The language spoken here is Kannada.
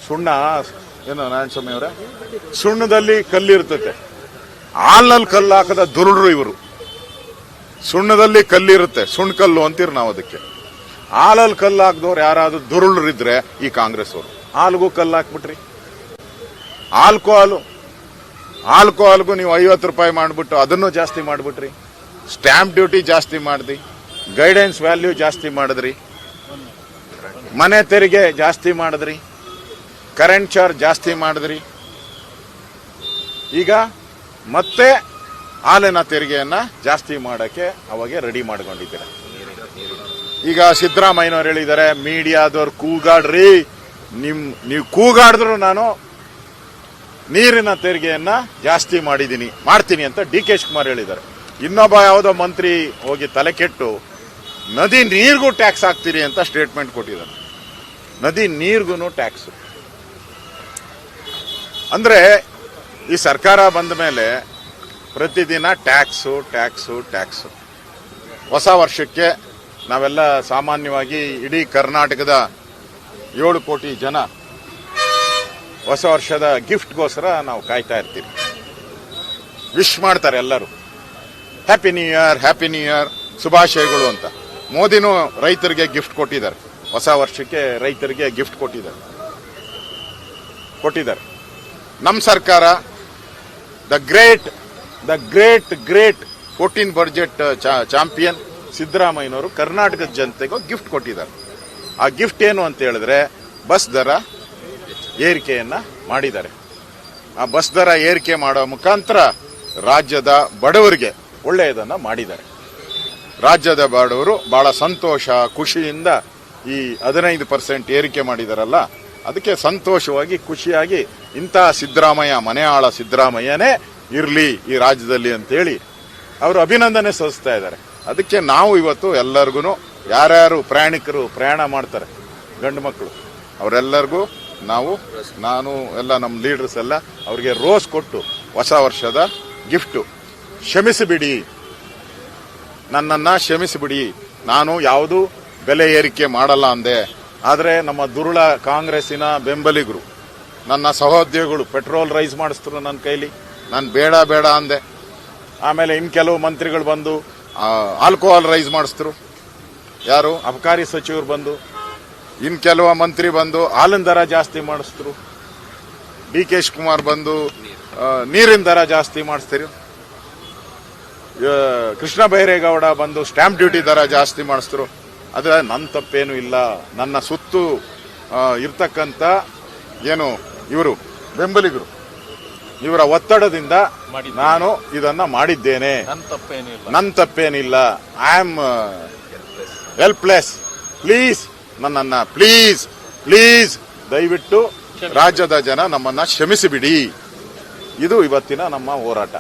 ಸುಣ್ಣ ಏನು ನಾರಾಯಣಸ್ವಾಮಿ ಅವರೇ, ಸುಣ್ಣದಲ್ಲಿ ಕಲ್ಲಿರ್ತತೆ, ಹಾಲಲ್ಲಿ ಕಲ್ಲು ಹಾಕದ ದುರುಳರು ಇವರು. ಸುಣ್ಣದಲ್ಲಿ ಕಲ್ಲಿರುತ್ತೆ, ಸುಣ್ಣ ಕಲ್ಲು ಅಂತೀರಿ ನಾವು ಅದಕ್ಕೆ. ಹಾಲಲ್ಲಿ ಕಲ್ಲು ಹಾಕಿದವ್ರು ಯಾರಾದ್ರೂ ದುರುಳರಿದ್ರೆ ಈ ಕಾಂಗ್ರೆಸ್ ಅವರು. ಹಾಲ್ಗೂ ಕಲ್ಲು ಹಾಕ್ಬಿಟ್ರಿ. ಆಲ್ಕೋಹಾಲ್ಗೂ ನೀವು 50 ರೂಪಾಯಿ ಮಾಡಿಬಿಟ್ಟು ಅದನ್ನು ಜಾಸ್ತಿ ಮಾಡಿಬಿಟ್ರಿ. ಸ್ಟ್ಯಾಂಪ್ ಡ್ಯೂಟಿ ಜಾಸ್ತಿ ಮಾಡಿದ್ರಿ, ಗೈಡೆನ್ಸ್ ವ್ಯಾಲ್ಯೂ ಜಾಸ್ತಿ ಮಾಡಿದ್ರಿ, ಮನೆ ತೆರಿಗೆ ಜಾಸ್ತಿ ಮಾಡಿದ್ರಿ, ಕರೆಂಟ್ ಚಾರ್ಜ್ ಜಾಸ್ತಿ ಮಾಡಿದ್ರಿ. ಈಗ ಮತ್ತೆ ಹಾಲಿನ ತೆರಿಗೆಯನ್ನ ಜಾಸ್ತಿ ಮಾಡಕ್ಕೆ ಅವಾಗೆ ರೆಡಿ ಮಾಡ್ಕೊಂಡಿದ್ದೀರ. ಈಗ ಸಿದ್ದರಾಮಯ್ಯನವ್ರು ಹೇಳಿದ್ದಾರೆ, ಮೀಡಿಯಾದವ್ರು ಕೂಗಾಡ್ರಿ, ನೀವು ಕೂಗಾಡಿದ್ರು ನಾನು ನೀರಿನ ತೆರಿಗೆಯನ್ನ ಜಾಸ್ತಿ ಮಾಡ್ತೀನಿ ಅಂತ ಡಿ.ಕೆ. ಶಿವಕುಮಾರ್ ಹೇಳಿದ್ದಾರೆ. ಇನ್ನೊಬ್ಬ ಯಾವುದೋ ಮಂತ್ರಿ ಹೋಗಿ ತಲೆ ಕೆಟ್ಟು ನದಿ ನೀರಿಗೂ ಟ್ಯಾಕ್ಸ್ ಹಾಕ್ತೀರಿ ಅಂತ ಸ್ಟೇಟ್ಮೆಂಟ್ ಕೊಟ್ಟಿದ್ದಾರೆ. ನದಿ ನೀರಿಗೂ ಟ್ಯಾಕ್ಸ್ ಅಂದ್ರೆ ಈ ಸರ್ಕಾರ ಬಂದ ಮೇಲೆ ಪ್ರತಿದಿನ ಟ್ಯಾಕ್ಸು. ಹೊಸ ವರ್ಷಕ್ಕೆ ನಾವೆಲ್ಲ ಸಾಮಾನ್ಯವಾಗಿ ಇಡೀ ಕರ್ನಾಟಕದ 7 ಕೋಟಿ ಜನ ಹೊಸ ವರ್ಷದ ಗಿಫ್ಟ್ಗೋಸ್ಕರ ನಾವು ಕಾಯ್ತಾ ಇರ್ತೀವಿ. ವಿಶ್ ಮಾಡ್ತಾರೆ ಎಲ್ಲರೂ, ಹ್ಯಾಪಿ ನ್ಯೂ ಇಯರ್ ಶುಭಾಶಯಗಳು ಅಂತ. ಮೋದಿನೂ ರೈತರಿಗೆ ಗಿಫ್ಟ್ ಕೊಟ್ಟಿದ್ದಾರೆ, ಹೊಸ ವರ್ಷಕ್ಕೆ ರೈತರಿಗೆ ಗಿಫ್ಟ್ ಕೊಟ್ಟಿದ್ದಾರೆ. ನಮ್ಮ ಸರ್ಕಾರ ದ ಗ್ರೇಟ್ 14 ಬಜೆಟ್ ಚಾಂಪಿಯನ್ ಸಿದ್ದರಾಮಯ್ಯನವರು ಕರ್ನಾಟಕದ ಜನತೆಗೂ ಗಿಫ್ಟ್ ಕೊಟ್ಟಿದ್ದಾರೆ. ಆ ಗಿಫ್ಟ್ ಏನು ಅಂತ ಹೇಳಿದ್ರೆ ಬಸ್ ದರ ಏರಿಕೆಯನ್ನ ಮಾಡಿದ್ದಾರೆ. ಆ ಬಸ್ ದರ ಏರಿಕೆ ಮಾಡೋ ಮುಖಾಂತರ ರಾಜ್ಯದ ಬಡವರಿಗೆ ಒಳ್ಳೆಯದನ್ನ ಮಾಡಿದ್ದಾರೆ. ರಾಜ್ಯದ ಬಡವರು ಬಹಳ ಸಂತೋಷ ಖುಷಿಯಿಂದ ಈ 15% ಏರಿಕೆ ಮಾಡಿದಾರಲ್ಲ, ಅದಕ್ಕೆ ಸಂತೋಷವಾಗಿ ಖುಷಿಯಾಗಿ ಇಂತಹ ಸಿದ್ದರಾಮಯ್ಯ, ಮನೆಯಾಳ ಸಿದ್ದರಾಮಯ್ಯನೇ ಇರಲಿ ಈ ರಾಜ್ಯದಲ್ಲಿ ಅಂತೇಳಿ ಅವರು ಅಭಿನಂದನೆ ಸಲ್ಲಿಸ್ತಾ ಇದ್ದಾರೆ. ಅದಕ್ಕೆ ನಾವು ಇವತ್ತು ಎಲ್ಲರಿಗೂ, ಯಾರ್ಯಾರು ಪ್ರಯಾಣಿಕರು ಪ್ರಯಾಣ ಮಾಡ್ತಾರೆ ಗಂಡು ಮಕ್ಕಳು, ಅವರೆಲ್ಲರಿಗೂ ನಾನು ಎಲ್ಲ ನಮ್ಮ ಲೀಡರ್ಸ್ ಎಲ್ಲ ಅವರಿಗೆ ರೋಸ್ ಕೊಟ್ಟು ಹೊಸ ವರ್ಷದ ಗಿಫ್ಟು. ನನ್ನನ್ನು ಕ್ಷಮಿಸಿಬಿಡಿ, ನಾನು ಯಾವುದು ಬೆಲೆ ಏರಿಕೆ ಮಾಡಲ್ಲ ಅಂದೆ. ಆದರೆ ನಮ್ಮ ದುರುಳ ಕಾಂಗ್ರೆಸ್ಸಿನ ಬೆಂಬಲಿಗರು, ನನ್ನ ಸಹೋದ್ಯೋಗಿಗಳು ಪೆಟ್ರೋಲ್ ರೈಸ್ ಮಾಡಿಸಿದ್ರು ನನ್ನ ಕೈಲಿ, ನಾನು ಬೇಡ ಅಂದೆ. ಆಮೇಲೆ ಇನ್ನು ಕೆಲವು ಮಂತ್ರಿಗಳು ಬಂದು ಆಲ್ಕೋಹಾಲ್ ರೈಸ್ ಮಾಡಿಸಿದ್ರು, ಯಾರು ಅಬಕಾರಿ ಸಚಿವರು ಬಂದು, ಇನ್ನು ಕೆಲವು ಮಂತ್ರಿ ಬಂದು ಹಾಲಿನ ದರ ಜಾಸ್ತಿ ಮಾಡಿಸಿದ್ರು, ಡಿ.ಕೆ. ಶಿವಕುಮಾರ್ ಬಂದು ನೀರಿನ ದರ ಜಾಸ್ತಿ ಮಾಡಿಸ್ತೀರಿ, ಕೃಷ್ಣ ಬೈರೇಗೌಡ ಬಂದು ಸ್ಟ್ಯಾಂಪ್ ಡ್ಯೂಟಿ ದರ ಜಾಸ್ತಿ ಮಾಡಿಸಿದ್ರು. ಆದರೆ ನನ್ನ ತಪ್ಪೇನು ಇಲ್ಲ. ನನ್ನ ಸುತ್ತು ಇರ್ತಕ್ಕಂಥ ಏನು ಇವರು ಬೆಂಬಲಿಗರು, ಇವರ ಒತ್ತಡದಿಂದ ನಾನು ಇದನ್ನ ಮಾಡಿದ್ದೇನೆ. ನನ್ನ ತಪ್ಪೇನಿಲ್ಲ. I am helpless. ಪ್ಲೀಸ್ ನನ್ನನ್ನ ಪ್ಲೀಸ್ ದಯವಿಟ್ಟು ರಾಜ್ಯದ ಜನ ನಮ್ಮನ್ನ ಕ್ಷಮಿಸಿಬಿಡಿ. ಇದು ಇವತ್ತಿನ ನಮ್ಮ ಹೋರಾಟ.